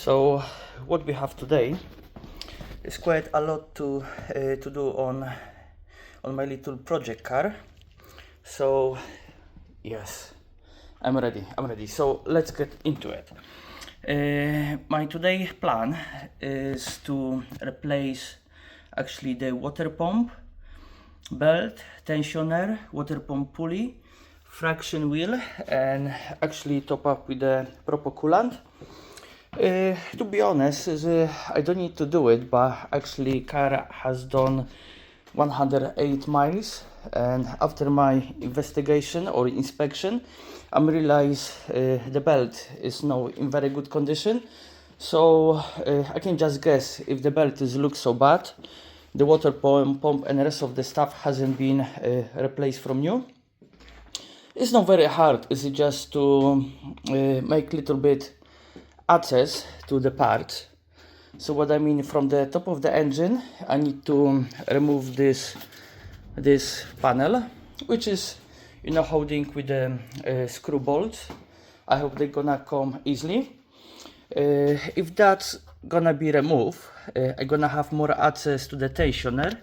So what we have today is quite a lot to do on my little project car. So yes, I'm ready. So let's get into it. My today plan is to replace actually the water pump, belt, tensioner, water pump pulley, fraction wheel, and actually top up with the proper coolant. To be honest, I don't need to do it, but actually car has done 108 miles, and after my investigation or inspection I realized the belt is now in very good condition. So I can just guess if the belt looks so bad, the water pump and the rest of the stuff hasn't been replaced from new. It's not very hard, it's just to make little bit access to the parts. So what I mean, from the top of the engine I need to remove this panel, which is holding with the screw bolts. I hope they're gonna come easily. If that's gonna be removed, I'm gonna have more access to the tensioner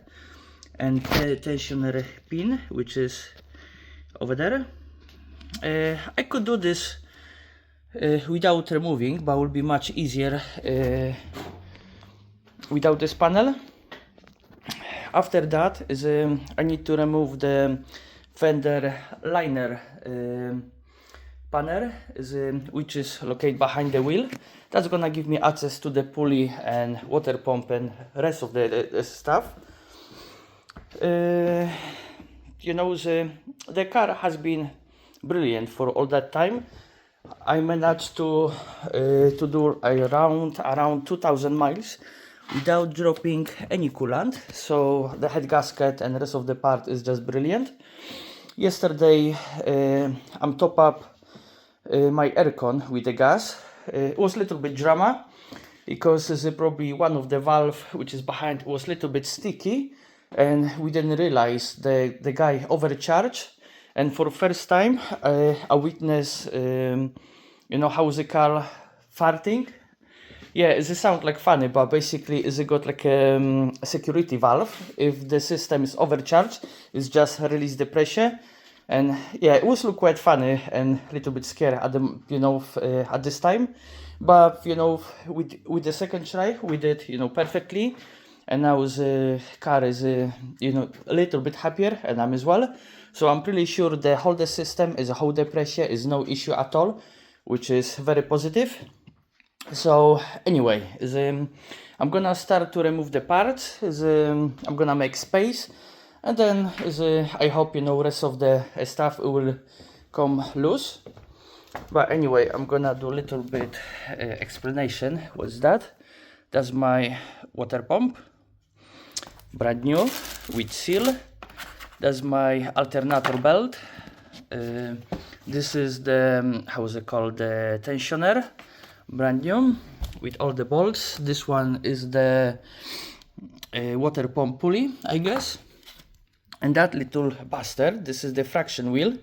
and the tensioner pin, which is over there. I could do this without removing, but will be much easier without this panel. After that is I need to remove the fender liner panel, which is located behind the wheel. That's gonna give me access to the pulley and water pump and rest of the stuff. The car has been brilliant for all that time. I managed to do around 2000 miles without dropping any coolant, so the head gasket and the rest of the part is just brilliant. Yesterday I'm top up my aircon with the gas. It was a little bit drama because this is probably one of the valve which is behind was a little bit sticky, and we didn't realize the guy overcharged. And for the first time I witnessed how the car farting. Yeah, it sounds like funny, but basically it's got like a security valve. If the system is overcharged, it's just release the pressure. And yeah, it was look quite funny and a little bit scary at the at this time. But with the second try we did perfectly, and now the car is a little bit happier, and I'm as well. So I'm pretty sure the whole system is a hold the pressure is no issue at all, which is very positive. So anyway, I'm gonna start to remove the parts. I'm gonna make space, and then I hope rest of the stuff will come loose. But anyway, I'm gonna do a little bit explanation. What's that? That's my water pump, brand new with seal. That's my alternator belt. This is the how's it called, the tensioner, brand new with all the bolts. This one is the water pump pulley, I guess. And that little bastard, this is the fraction wheel.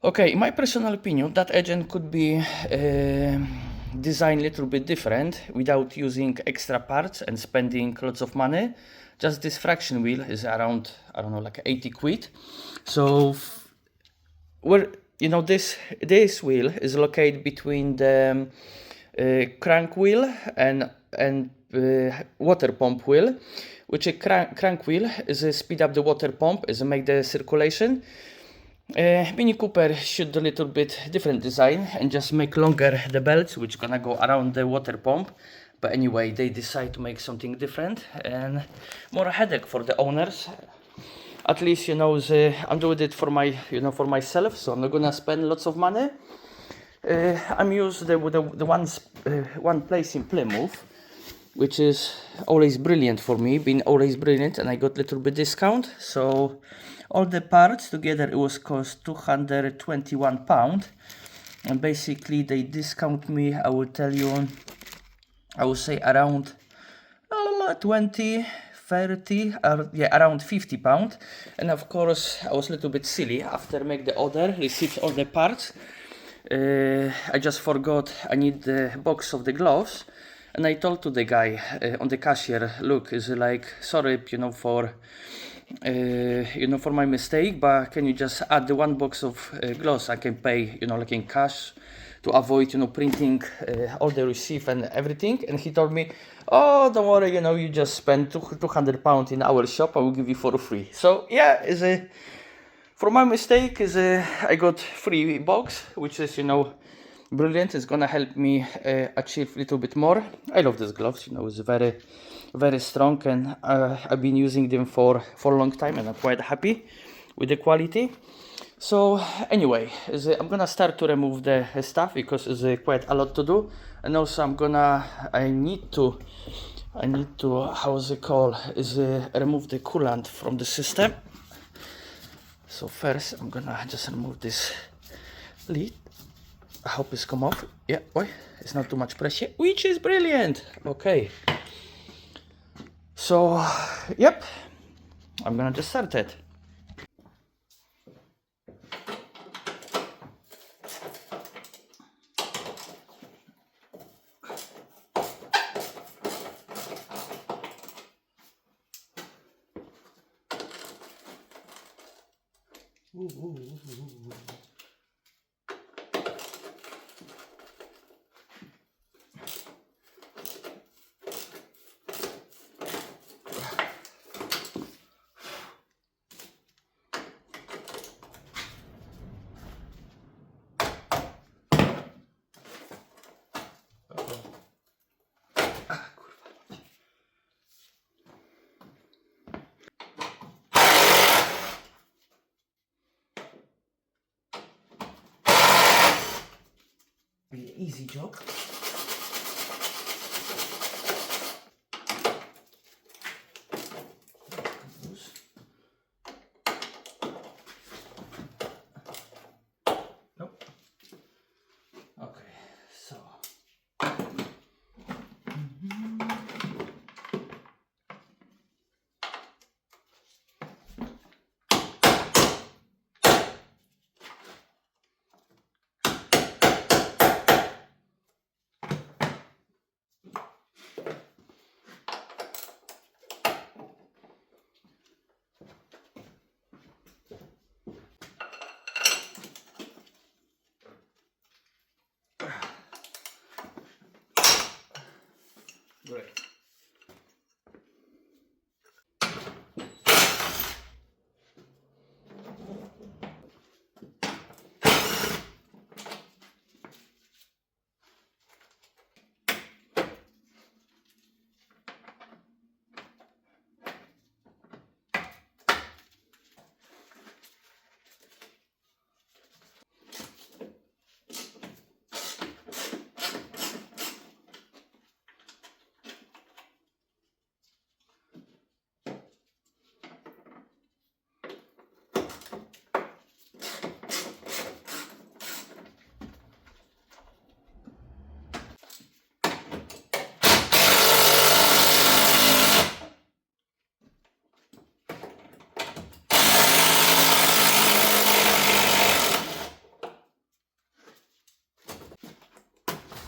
Okay, in my personal opinion, that engine could be designed a little bit different without using extra parts and spending lots of money. Just this fraction wheel is around, I don't know, like 80 quid. So where this wheel is located between the crank wheel and water pump wheel, which a crank wheel is a speed up the water pump, is a make the circulation. Mini Cooper should do a little bit different design and just make longer the belts which gonna go around the water pump. But anyway, they decide to make something different and more headache for the owners. At least I'm doing it for for myself, so I'm not gonna spend lots of money. I'm used the one place in Plymouth, which is always brilliant for me, been always brilliant, and I got little bit discount. So all the parts together it was cost £221, and basically they discount me, I will tell you, I would say around 20, 30, around £50. And of course I was a little bit silly after make the order, received all the parts. I just forgot I need the box of the gloves, and I told to the guy on the cashier, look, is like, sorry, for for my mistake, but can you just add the one box of gloves? I can pay, like in cash, to avoid, printing all the receipt and everything. And he told me, oh, don't worry, you just spend £200 in our shop, I will give you for free. So yeah, for my mistake, I got free box, which is, brilliant. It's gonna help me achieve a little bit more. I love these gloves, it's very, very strong, and I've been using them for a long time, and I'm quite happy with the quality. So anyway, I'm gonna start to remove the stuff, because it's quite a lot to do, and also I need to how's it called, remove the coolant from the system. So first I'm gonna just remove this lid. I hope it's come off. Yeah, boy, it's not too much pressure, which is brilliant. Okay, so yep, I'm gonna just start it. Be an easy job. Nope. Okay, so great.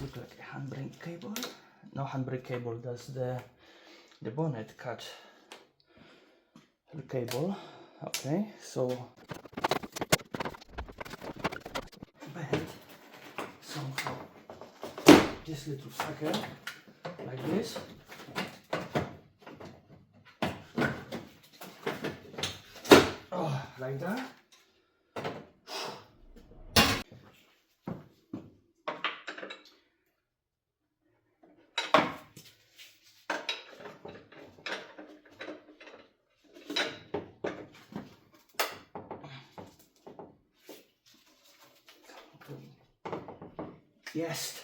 Look like a handbrake cable. No handbrake cable, that's the bonnet cut the cable. Okay, so bend somehow this little sucker like this. Oh, like that. Yes.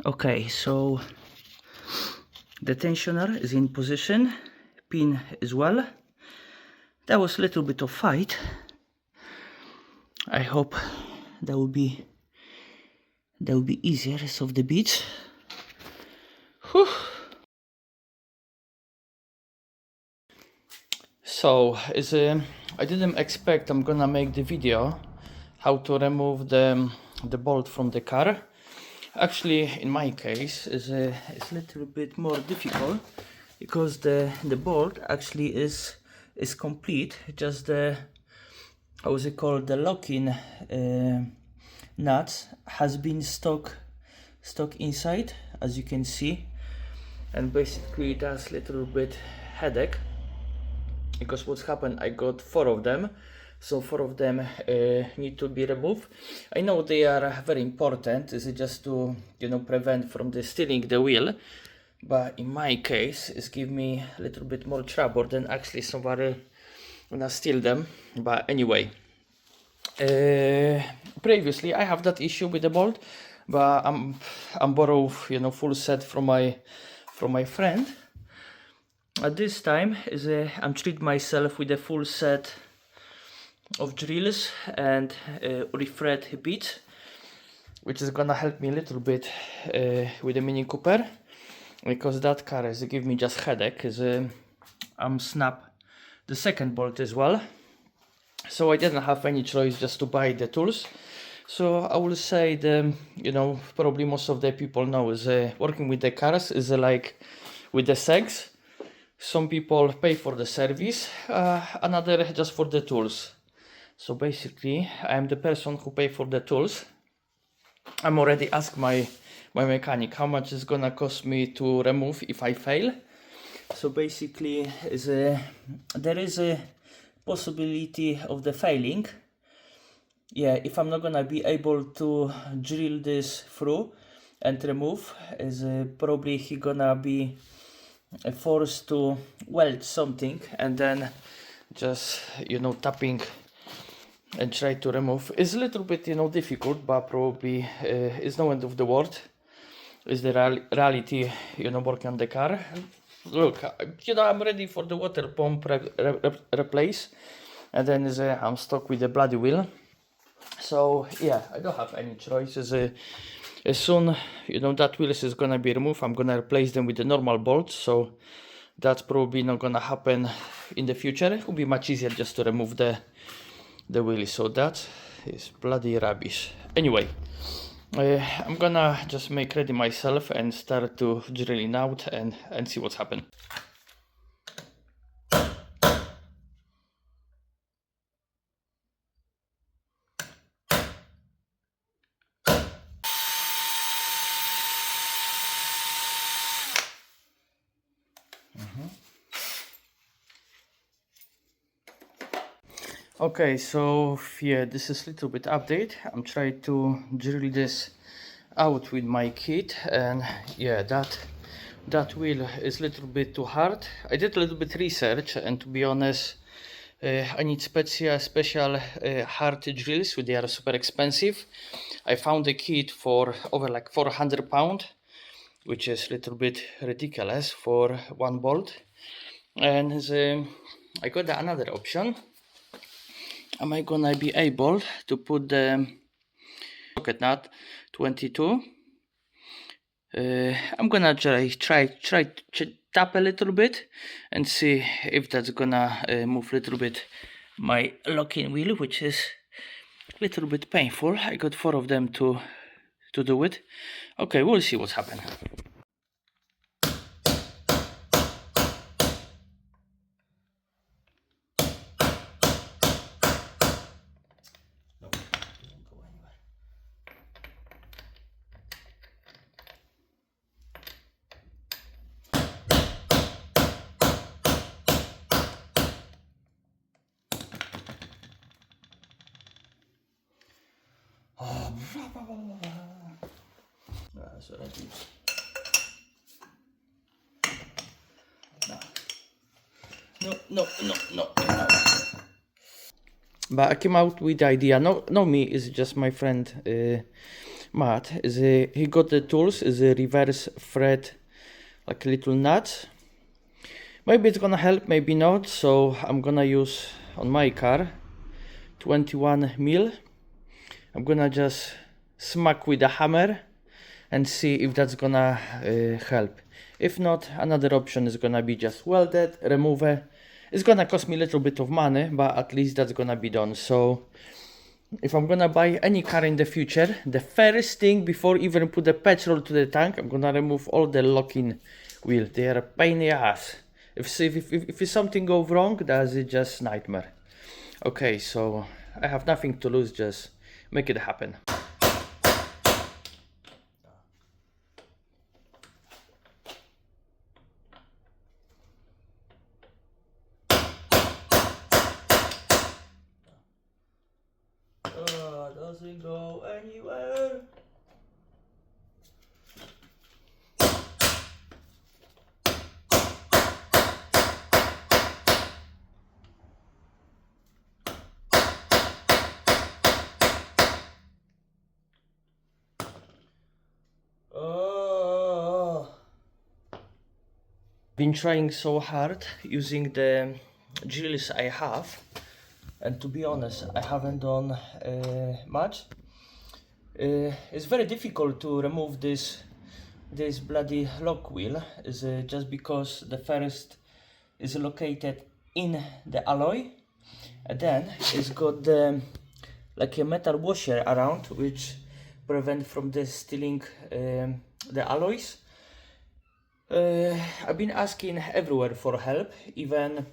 Okay, so the tensioner is in position, pin as well. That was a little bit of fight. I hope that will be easier. Rest of the bits. Whew. So I didn't expect I'm gonna make the video how to remove the bolt from the car. Actually, in my case, it's a little bit more difficult because the bolt actually is complete. Just the, how is it called, the locking nuts has been stuck inside, as you can see, and basically that's a little bit headache. Because what's happened, I got 4 of them, so 4 of them need to be removed. I know they are very important, is just to, you know, prevent from the stealing the wheel, but in my case it's give me a little bit more trouble than actually somebody gonna steal them. But anyway, previously I have that issue with the bolt, but I'm borrow, you know, full set from my friend. At this time is I'm treat myself with a full set of drills and refret bits, which is gonna help me a little bit with the Mini Cooper, because that car is give me just headache. Is I'm snap the second bolt as well, so I didn't have any choice just to buy the tools. So I will say you know, probably most of the people know is working with the cars is like with the segs. Some people pay for the service, another just for the tools. So basically, I am the person who pay for the tools. I'm already asked my mechanic how much it's gonna cost me to remove if I fail. So basically, there is a possibility of the failing. Yeah, if I'm not gonna be able to drill this through and remove, is probably he gonna be forced to weld something and then just, you know, tapping and try to remove. It's a little bit, you know, difficult, but probably it's no end of the world. It's the reality, you know, working on the car. Look, you know, I'm ready for the water pump replace, and then I'm stuck with the bloody wheel. So yeah, I don't have any choices. As soon, you know, that wheels is gonna be removed, I'm gonna replace them with the normal bolts. So that's probably not gonna happen in the future. It will be much easier just to remove the wheels. So that is bloody rubbish. Anyway, I'm gonna just make ready myself and start to drilling out and see what's happened. Okay, so yeah, this is a little bit update. I'm trying to drill this out with my kit, and yeah, that wheel is a little bit too hard. I did a little bit research, and to be honest, I need special hard drills, which they are super expensive. I found a kit for over like £400, which is a little bit ridiculous for one bolt. And I got another option. Am I gonna be able to put the socket nut 22? I'm gonna try to tap a little bit and see if that's gonna move a little bit my locking wheel, which is a little bit painful. I got 4 of them to do it. Okay, we'll see what's happened. So that is no. But I came out with the idea. No me, is just my friend Matt. He got the tools, is a reverse thread, like a little nut. Maybe it's gonna help, maybe not. So I'm gonna use on my car 21 mil. I'm gonna just smack with a hammer and see if that's gonna help. If not, another option is gonna be just weld it, remove it. It's gonna cost me a little bit of money, but at least that's gonna be done. So if I'm gonna buy any car in the future, the first thing before even put the petrol to the tank, I'm gonna remove all the locking wheel. They are a pain in the ass. If something goes wrong, that's just nightmare. Okay, so I have nothing to lose, just make it happen. Doesn't go anywhere. Been trying so hard using the drills I have, and to be honest, I haven't done much. It's very difficult to remove this bloody lock wheel, is just because the first is located in the alloy, and then it's got the like a metal washer around which prevent from the stealing the alloys. I've been asking everywhere for help, even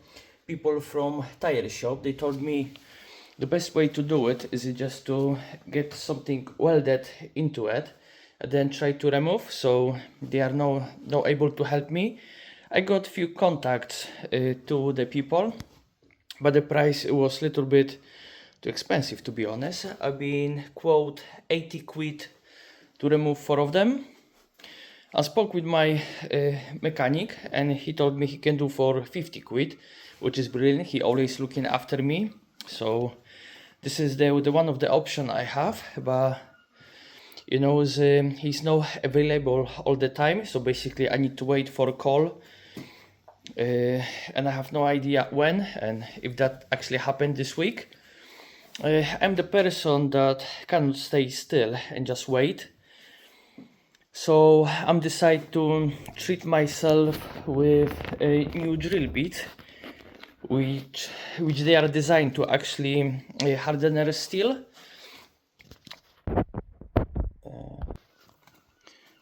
people from tire shop. They told me the best way to do it is just to get something welded into it and then try to remove, so they are not able to help me. I got few contacts to the people, but the price was a little bit too expensive, to be honest. I've been quote 80 quid to remove 4 of them. I spoke with my mechanic and he told me he can do for 50 quid, which is brilliant. He always looking after me, so this is the one of the option I have, but you know, he's not available all the time, so basically I need to wait for a call, and I have no idea when and if that actually happened this week. I'm the person that cannot stay still and just wait, so I'm decided to treat myself with a new drill bit, which they are designed to actually harden steel.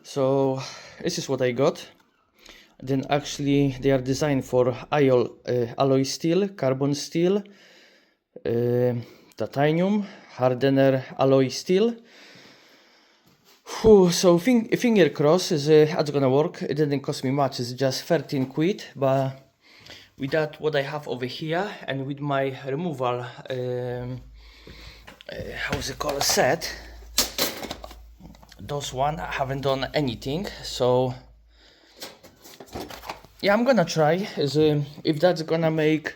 So this is what I got. Then actually they are designed for alloy steel, carbon steel, titanium, hardener alloy steel. So finger cross is that's gonna work. It didn't cost me much, it's just 13 quid, but with that what I have over here and with my removal how's it called, set, those one I haven't done anything. So yeah, I'm gonna try if that's gonna make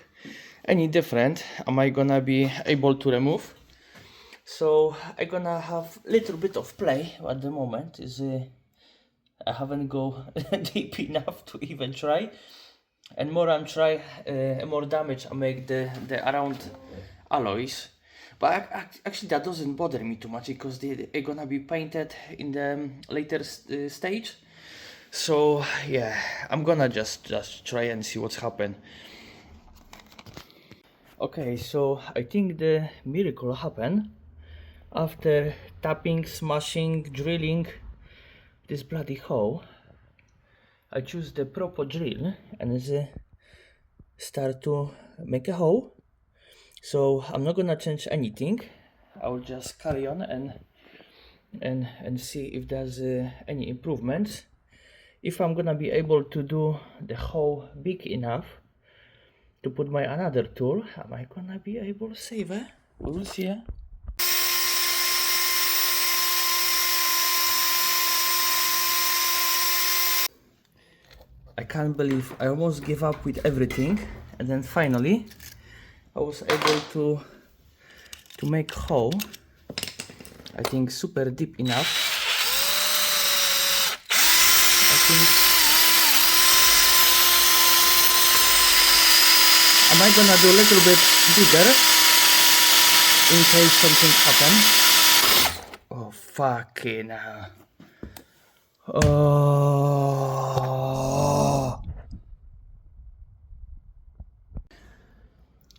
any different, am I gonna be able to remove. So I'm gonna have a little bit of play at the moment. I haven't go deep enough to even try, and more I'm try, more damage I make the around alloys. But actually that doesn't bother me too much because they're gonna be painted in the later stage. So yeah, I'm gonna just try and see what's happened. Okay, so I think the miracle happened. After tapping, smashing, drilling this bloody hole, I choose the proper drill and start to make a hole. So I'm not gonna change anything. I'll just carry on and see if there's any improvements. If I'm gonna be able to do the hole big enough to put my another tool, am I gonna be able to save it? We'll see. I can't believe I almost gave up with everything, and then finally I was able to make hole, I think super deep enough. I think, am I gonna do a little bit bigger in case something happens? Fucking hell. Oh.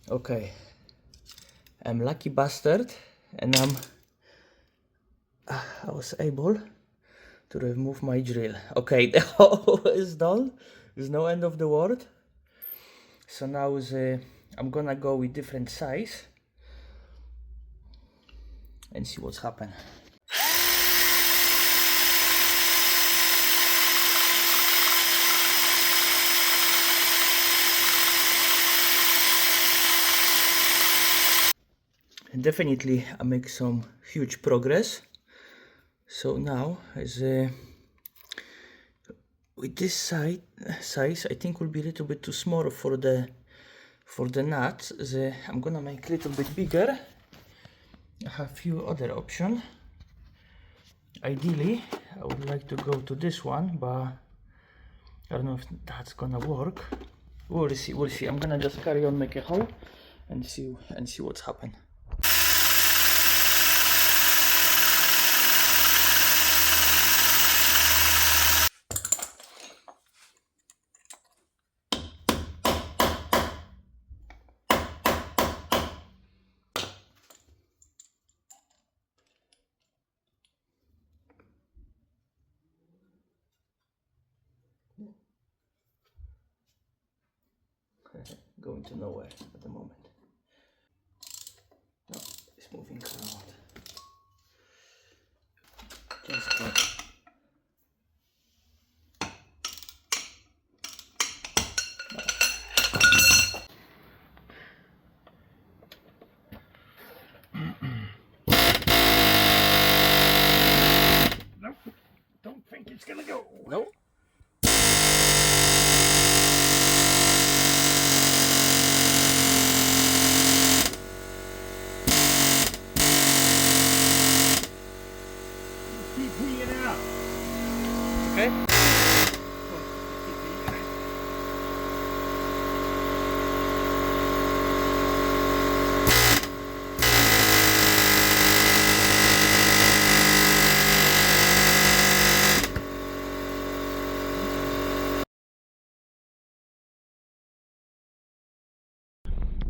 Okay. I'm lucky bastard, and I was able to remove my drill. Okay, the hole is done. There's no end of the world. So now I'm gonna go with different size and see what's happened. Definitely I make some huge progress. So now is with this size I think will be a little bit too small for the nuts. I'm gonna make a little bit bigger. I have few other options. Ideally I would like to go to this one, but I don't know if that's gonna work. We'll see. I'm gonna just carry on, make a hole and see what's happened. Going to nowhere at the moment. No, it's moving around. Just go. Nope, don't think it's gonna go. Nope. Keep peeing out. Okay.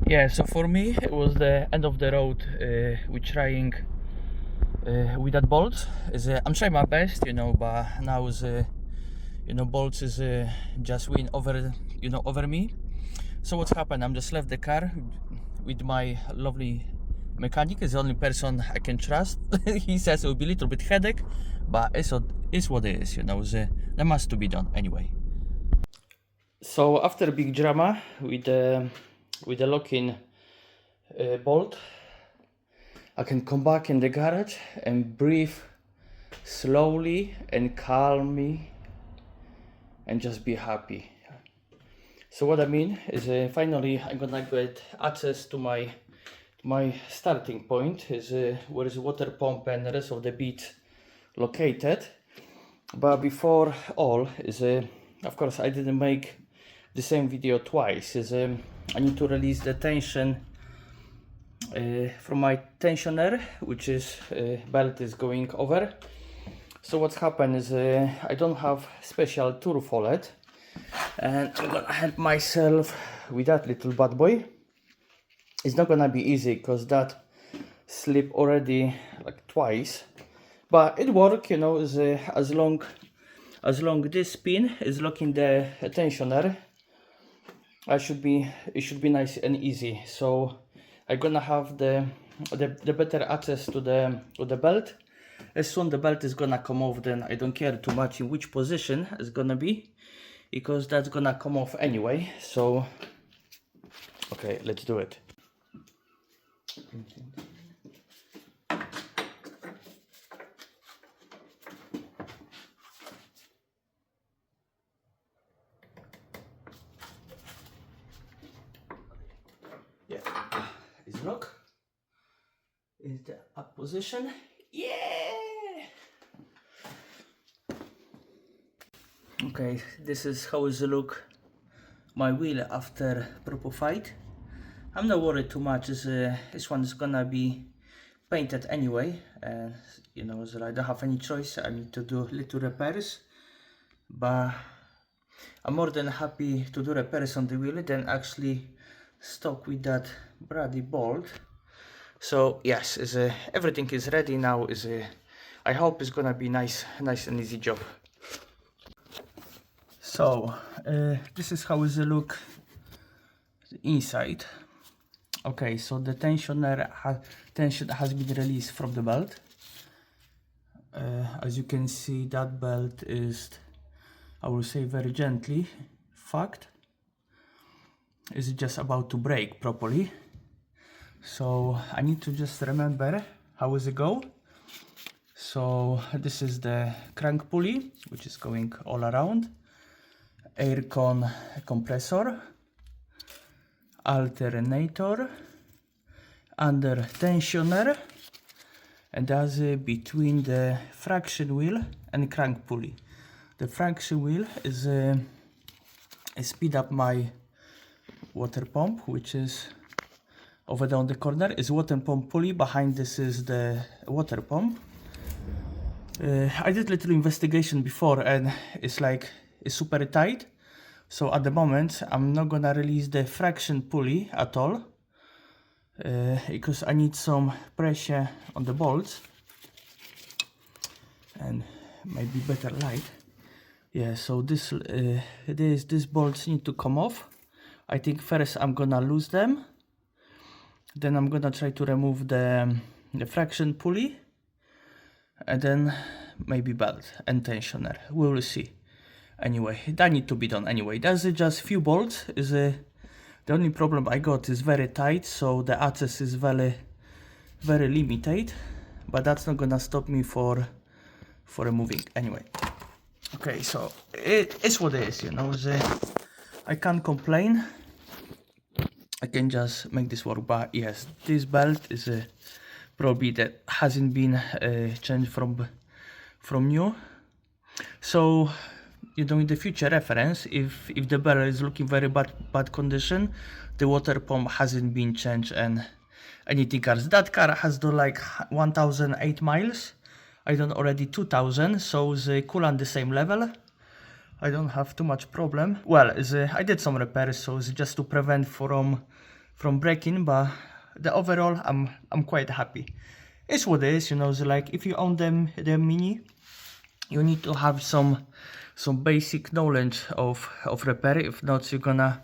Yeah, so for me it was the end of the road with trying with that bolt. I'm trying my best, but now bolts is just win over over me. So what's happened? I'm just left the car with my lovely mechanic. Is the only person I can trust. He says it will be a little bit headache, but it's what it is. That must to be done anyway. So after a big drama with the locking bolt, I can come back in the garage and breathe slowly and calmly and just be happy. So what I mean is finally I'm gonna get access to my starting point, is where is water pump and the rest of the bit located. But before all is of course I didn't make the same video twice. I need to release the tension from my tensioner, which is belt is going over. So what's happened is I don't have special tool for it, and I'm gonna help myself with that little bad boy. It's not gonna be easy because that slip already like twice, but it work, is as long this pin is locking the tensioner, it should be nice and easy. So I'm gonna have the better access to the belt. As soon the belt is gonna come off, then I don't care too much in which position it's gonna be, because that's gonna come off anyway. So okay, let's do it. Yeah, it's lock. Is the up position? Yeah. Okay, this is how it look my wheel after proper fight. I'm not worried too much. This one is gonna be painted anyway, and you know, so I don't have any choice. I need to do little repairs, but I'm more than happy to do repairs on the wheel than actually stuck with that bloody bolt. So yes, everything is ready now. I hope it's gonna be nice and easy job. So this is how it look inside. Okay, so the tension has been released from the belt. As you can see, that belt is, I will say very gently, fucked. It's just about to break properly. So I need to just remember how does it go. So this is the crank pulley, which is going all around. Air compressor, alternator, under tensioner, and that's between the friction wheel and crank pulley. The friction wheel is speed up my water pump, which is over there on the corner. Is water pump pulley. Behind this is the water pump. I did little investigation before, and it's super tight. So at the moment I'm not gonna release the friction pulley at all, because I need some pressure on the bolts and maybe better light. Yeah, so this bolts need to come off. I think first I'm gonna lose them, then I'm gonna try to remove the friction pulley, and then maybe belt and tensioner. We will see. Anyway, that need to be done anyway. That's just few bolts. The only problem I got is very tight, so the access is very limited, but that's not gonna stop me for removing anyway. Okay, so it's what it is, you know. I can't complain. I can just make this work. But yes, this belt is probably that hasn't been changed from new. So you know, in the future reference, if the belt is looking very bad condition, the water pump hasn't been changed and anything else. That car has done like 1008 miles. I done already 2000, so the coolant the same level. I don't have too much problem. Well, I did some repairs, so it's just to prevent from breaking, but the overall I'm quite happy. It's what it is, you know. Like if you own the Mini, you need to have some basic knowledge of repair. If not, you're gonna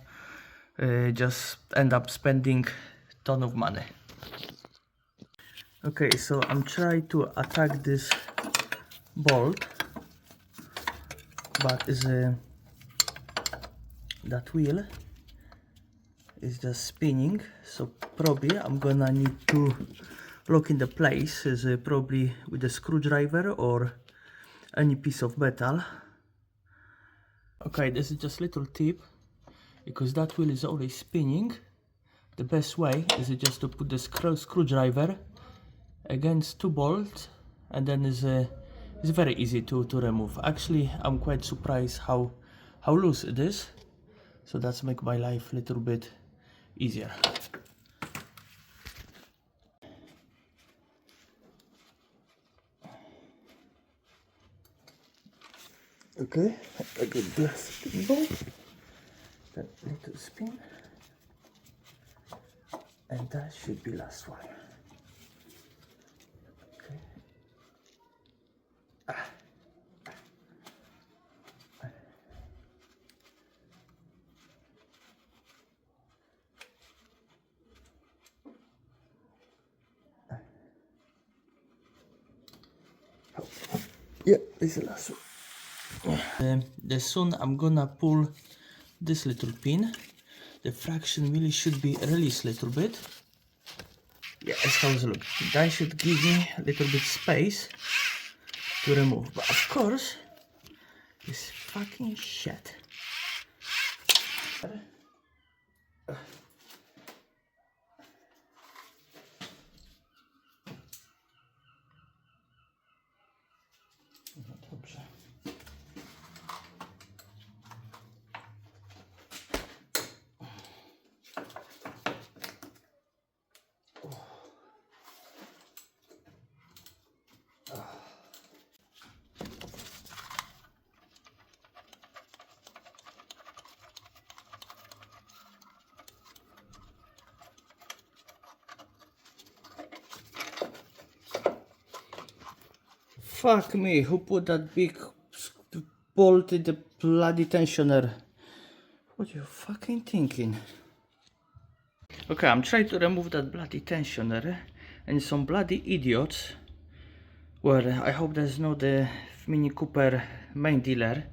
just end up spending ton of money. Okay, so I'm trying to attack this bolt, but that wheel is just spinning, so probably I'm gonna need to lock in the place, probably with a screwdriver or any piece of metal. Okay, this is just little tip, because that wheel is always spinning. The best way is just to put the screwdriver against two bolts, and then it's very easy to remove. Actually, I'm quite surprised how loose it is, so that's make my life a little bit easier. Okay, I got the spin ball, that little spin, and that should be last one. Okay. Yeah, this is the last one. Soon I'm gonna pull this little pin. The fraction really should be released a little bit. Yeah, that's how it looks. That should give me a little bit space to remove. But of course, it's fucking shit. Dobrze. Fuck me, who put that big bolt in the bloody tensioner? What are you fucking thinking? Okay, I'm trying to remove that bloody tensioner, and some bloody idiots. Well, I hope there's not the Mini Cooper main dealer.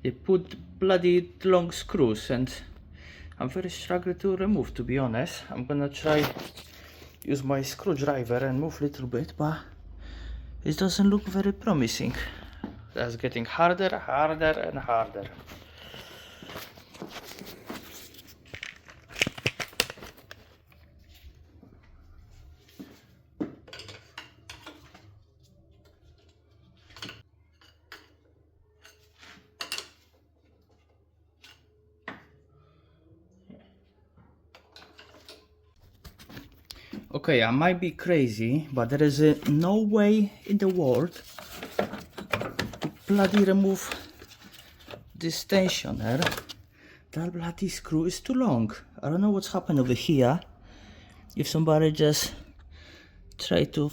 They put bloody long screws, and I'm very struggling to remove, to be honest. I'm gonna try use my screwdriver and move a little bit, but it doesn't look very promising. That's getting harder and harder. Okay, I might be crazy, but there is no way in the world to bloody remove this tensioner. That bloody screw is too long. I don't know what's happened over here. If somebody just try to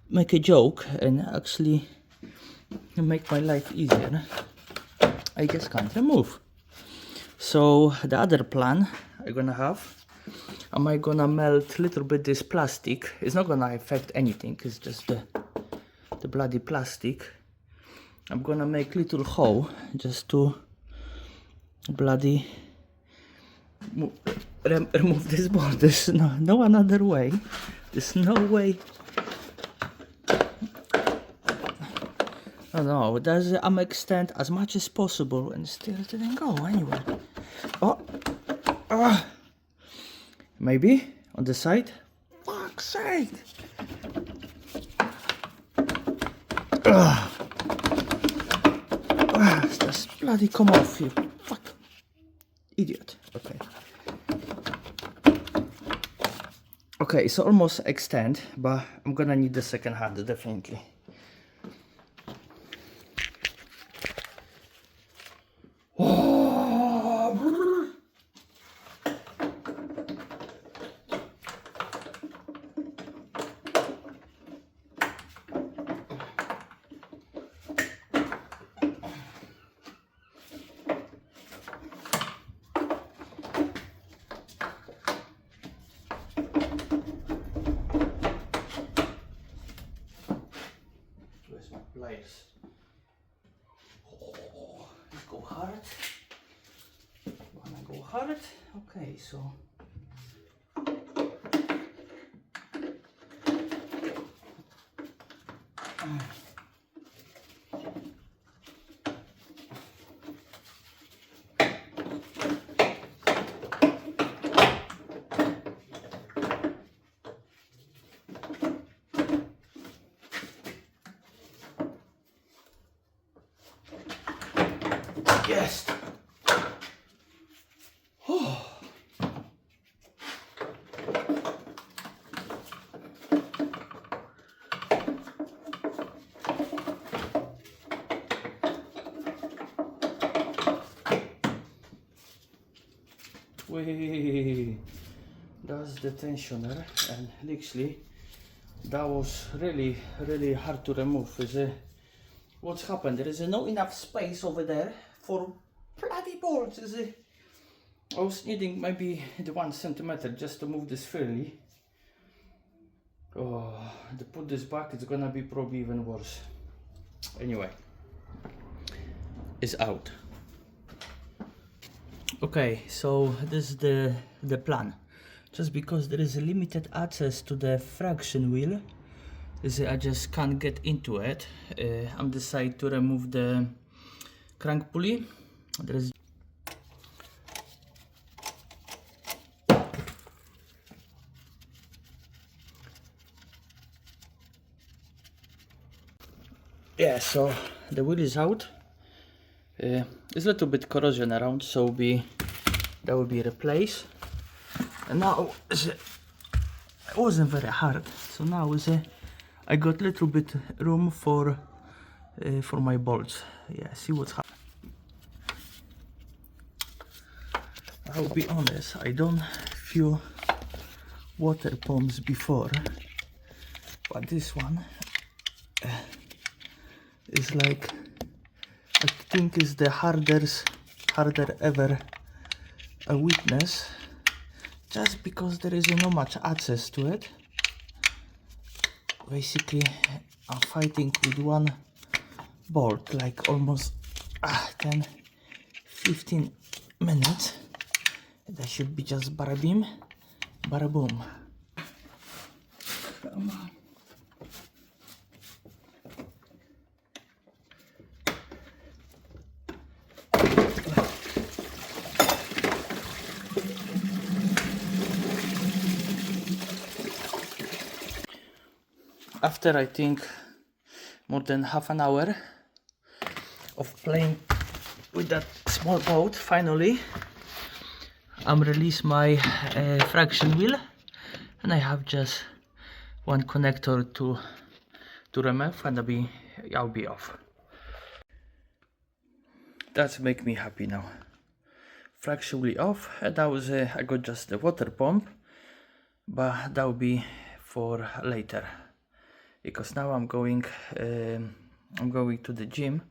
make a joke and actually make my life easier, I just can't remove. So the other plan I'm gonna have, am I gonna melt a little bit this plastic. It's not gonna affect anything, it's just the bloody plastic. I'm gonna make little hole just to bloody remove this board. There's no another way. There's no way. No, I'm extend as much as possible and still it didn't go anywhere. Maybe on the side. Fuck's sake! Just bloody come off, you fuck idiot. Okay, it's almost extend, but I'm gonna need the second hand definitely. Pliers. Let's go hard. Wanna go hard? Okay, so yes. Wait, that's the tensioner, and actually that was really hard to remove. What's happened? There is no enough space over there for bloody bolts. I was needing maybe the 1 centimeter just to move this freely. To put this back, it's gonna be probably even worse. Anyway, it's out. Okay, so this is the plan. Just because there is a limited access to the fraction wheel, I just can't get into it. I'm decided to remove the crank pulley. There is so the wheel is out. There's a little bit corrosion around, so that will be replaced. And now it wasn't very hard, so now I got a little bit room for my bolts. Yeah, see what's happening. I'll be honest, I don't feel water pumps before, but this one is like, I think is the harder ever a witness, just because there is no much access to it. Basically I'm fighting with one bolt like almost 10-15 minutes. That should be just bada bim, bada boom. Come on. After I think more than half an hour of playing with that small boat, finally I'm release my fraction wheel, and I have just one connector to remove, and I'll be off. That's make me happy now. Fraction wheel off, and that was I got just the water pump, but that will be for later, because now I'm going to the gym,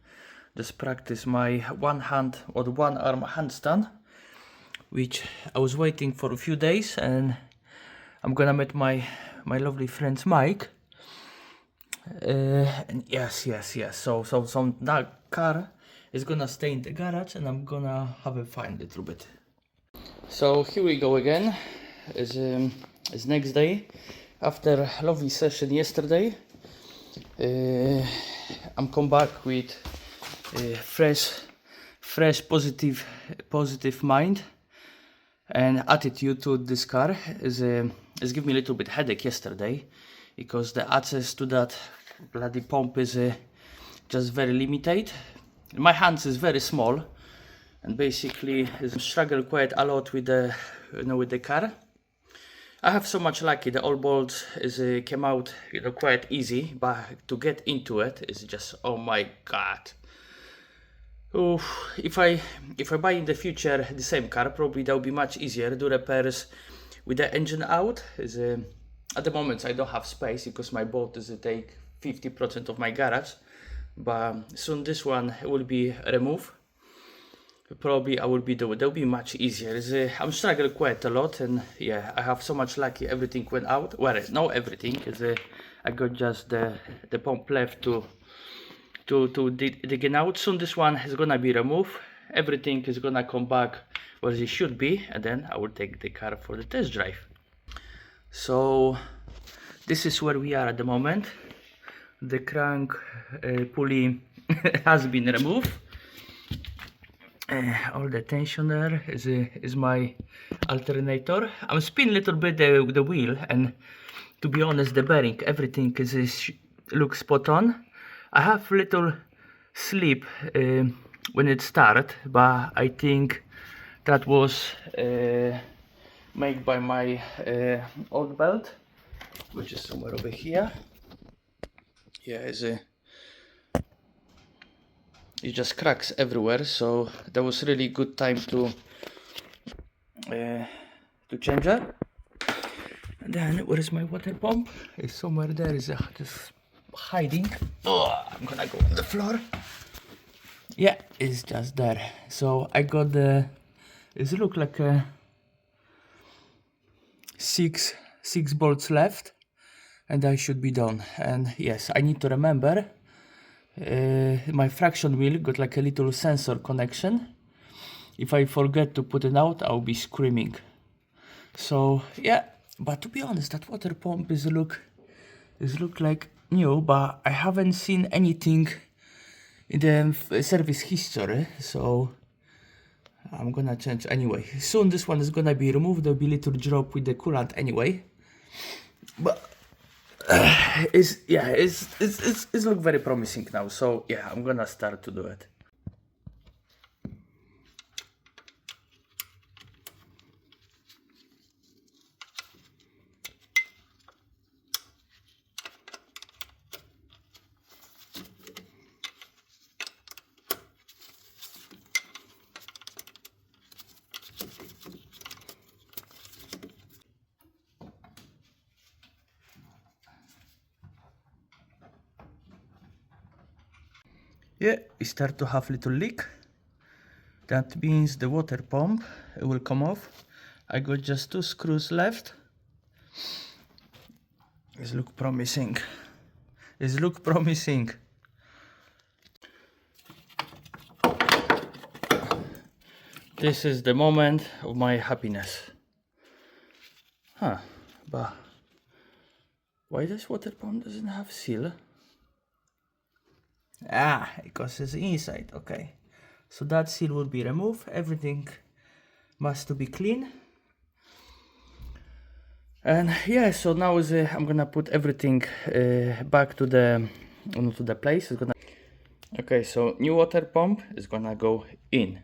just practice my one hand or one arm handstand, which I was waiting for a few days, and I'm gonna meet my lovely friends Mike. And yes. So that car is gonna stay in the garage, and I'm gonna have a fun a little bit. So here we go again. It's next day after a lovely session yesterday. I'm come back with fresh positive mind and attitude to this car. Is give me a little bit headache yesterday, because the access to that bloody pump is just very limited. My hands is very small, and basically I struggle quite a lot with the with the car. I have so much lucky. The old bolts came out quite easy, but to get into it is just, oh my god. Oof. If I buy in the future the same car, probably that will be much easier. Do repairs with the engine out. At the moment I don't have space, because my boat is take 50% of my garage, but soon this one will be removed. Probably I will be doing. That will be much easier. I'm struggling quite a lot, and yeah, I have so much lucky. Everything went out. Well, not everything, because I got just the pump left to dig out. Soon this one is gonna be removed. Everything is gonna come back where it should be, and then I will take the car for the test drive. So this is where we are at the moment. The crank pulley has been removed. All the tensioner is my alternator. I'm spinning a little bit the wheel, and to be honest, the bearing, everything looks spot on. I have little slip when it started, but I think that was made by my old belt, which is somewhere over here. Yeah, it just cracks everywhere, so that was really good time to change it. And then where is my water pump? It's somewhere there. Is just hiding. Oh, I'm gonna go on the floor. Yeah, it's just there. So I got it look like six bolts left, and I should be done. And yes, I need to remember my fraction wheel got like a little sensor connection. If I forget to put it out, I'll be screaming. So yeah, but to be honest, that water pump look like new, but I haven't seen anything in the service history, so I'm gonna change anyway. Soon this one is gonna be removed. There'll be a little drop with the coolant anyway, but it's look very promising now. So yeah, I'm gonna start to do it. Yeah, it start to have little leak. That means the water pump will come off. I got just 2 screws left. It look promising. It look promising. This is the moment of my happiness. Huh, but why this water pump doesn't have seal? Ah, because it's inside, okay. So that seal will be removed, everything must to be clean. And yeah, so now is I'm gonna put everything back to the place. It's gonna okay, so new water pump is gonna go in.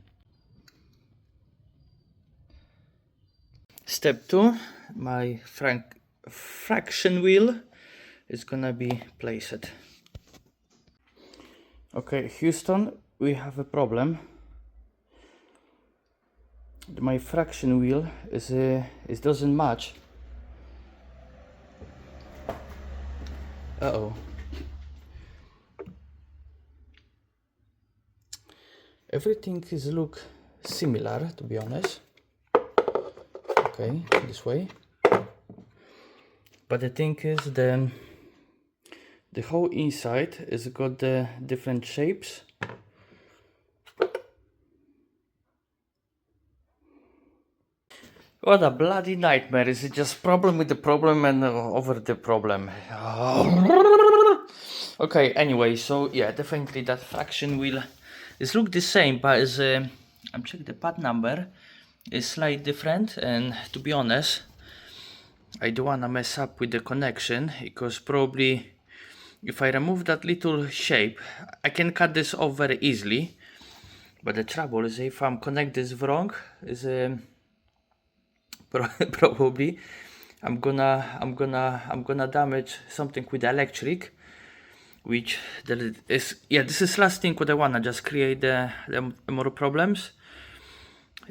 Step 2, my fraction wheel is gonna be placed. Okay, Houston, we have a problem. My fraction wheel is it doesn't match. Uh-oh. Everything is look similar, to be honest. Okay, this way. But the thing is the whole inside is got the different shapes. What a bloody nightmare. Is it just problem with the problem and over the problem? Okay, anyway, so yeah, definitely that fraction wheel is look the same, but is I'm checking the part number is slightly different, and to be honest, I don't wanna mess up with the connection, because probably if I remove that little shape, I can cut this off very easily. But the trouble is if I'm connect this wrong, is probably I'm gonna damage something with the electric, which is this is last thing what I wanna just create the more problems.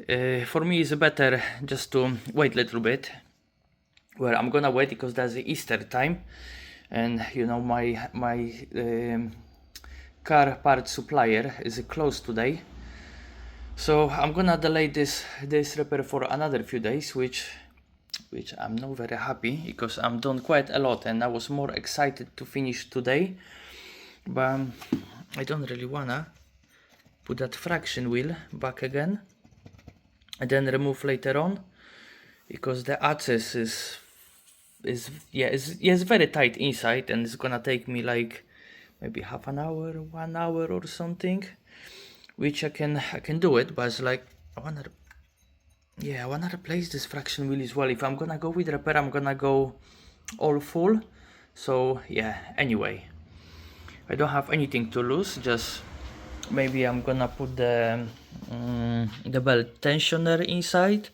For me it's better just to wait a little bit. Well, I'm gonna wait because there's the Easter time, and you know my car part supplier is closed today. So I'm gonna delay this repair for another few days, which I'm not very happy, because I'm done quite a lot and I was more excited to finish today, but I don't really wanna put that fraction wheel back again and then remove later on, because the access is very tight inside, and it's gonna take me like maybe half an hour, 1 hour or something, which I can do it, but it's like I wanna replace this fraction wheel as well. If I'm gonna go with repair, I'm gonna go all full. So yeah, anyway, I don't have anything to lose. Just maybe I'm gonna put the belt tensioner inside,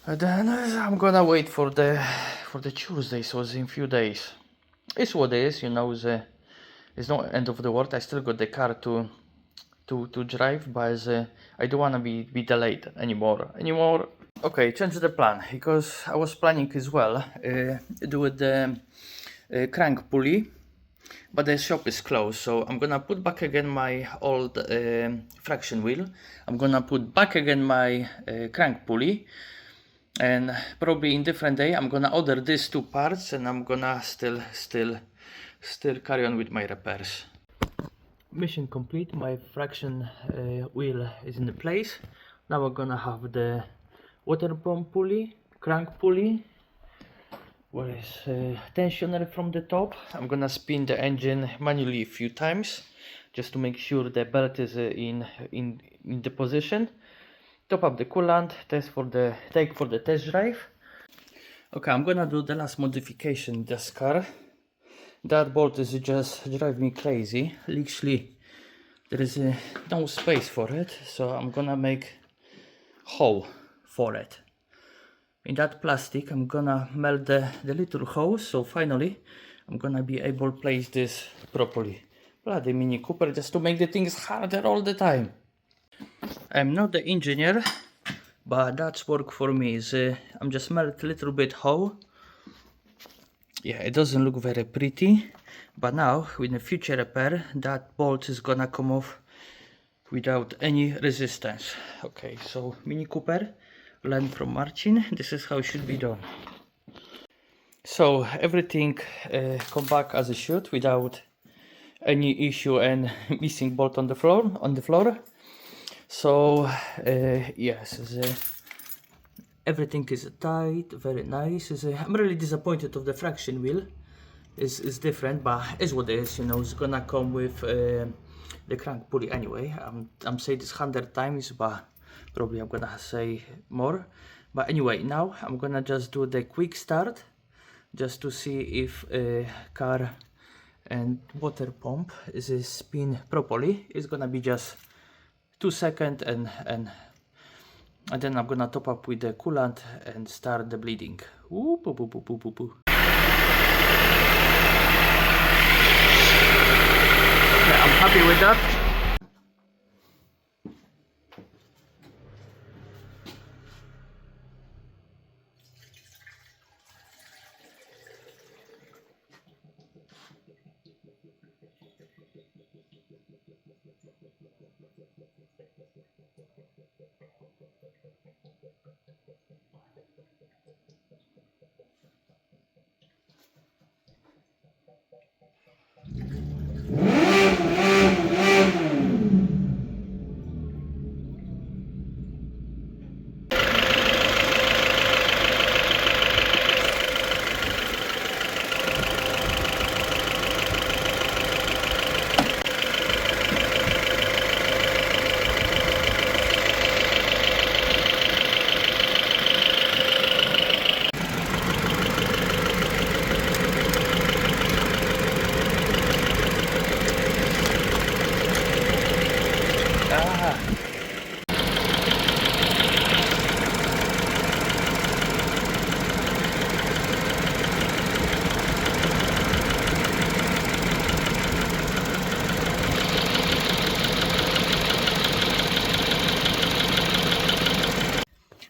and then I'm gonna wait for the Tuesday, so it's in few days. It's what it is, you know. It's not end of the world. I still got the car to drive, but I don't wanna be delayed anymore. Okay, change the plan, because I was planning as well do with the crank pulley, but the shop is closed, so I'm gonna put back again my old fraction wheel. I'm gonna put back again my crank pulley, and probably in different day I'm gonna order these 2 parts, and I'm gonna still carry on with my repairs. Mission complete. My fraction wheel is in the place. Now we're gonna have the water pump pulley, crank pulley, where is tensioner from the top. I'm gonna spin the engine manually a few times just to make sure the belt is in the position. Top up the coolant, take for the test drive. Okay, I'm gonna do the last modification in this car. That bolt is just drive me crazy. Literally, there is no space for it, so I'm gonna make hole for it. In that plastic, I'm gonna melt the little hole, so finally I'm gonna be able to place this properly. Bloody Mini Cooper, just to make the things harder all the time. I'm not the engineer, but that's work for me. I'm just melt a little bit hole. yeah, it doesn't look very pretty, but now with the future repair that bolt is gonna come off without any resistance. Okay, so Mini Cooper, learn from Marcin. This is how it should be done. So everything come back as it should without any issue and missing bolt on the floor. So yes, everything is tight, very nice. I'm really disappointed of the fraction wheel. Is different, but is what it is. You know, it's gonna come with the crank pulley anyway. I'm saying this 100 times, but probably I'm gonna say more. But anyway, now I'm gonna just do the quick start, just to see if car and water pump is spin properly. It's gonna be just 2 seconds, and then I'm gonna top up with the coolant and start the bleeding. Ooh, poo, poo, poo, poo, poo, poo. Okay, I'm happy with that.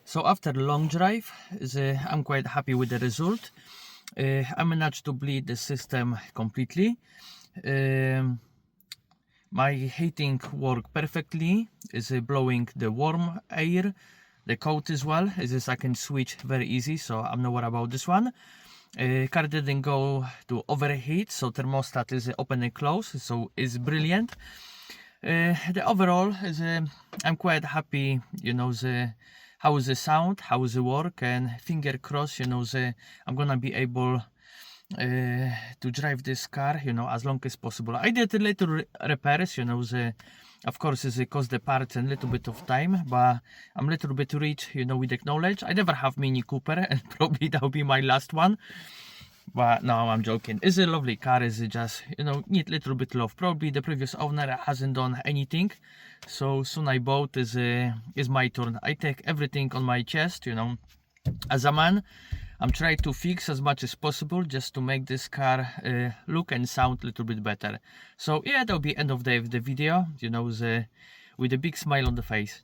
So after a long drive, I'm quite happy with the result. I managed to bleed the system completely. My heating worked perfectly. Is blowing the warm air, the cold as well. I can switch very easy, so I'm not worried about this one. Car didn't go to overheat, so thermostat is open and close, so it's brilliant. The overall is I'm quite happy, you know, how is the sound, how is the work, and finger crossed, you know, I'm gonna be able to drive this car, you know, as long as possible. I did a little repairs, you know, of course it cost the parts and a little bit of time, but I'm a little bit rich, you know, with the knowledge. I never have Mini Cooper, and probably that'll be my last one. But no, I'm joking. It's a lovely car. It's just, you know, need little bit love. Probably the previous owner hasn't done anything, so soon I bought is my turn. I take everything on my chest, you know. As a man, I'm trying to fix as much as possible just to make this car look and sound a little bit better. So yeah, that'll be end of the video, you know, with a big smile on the face.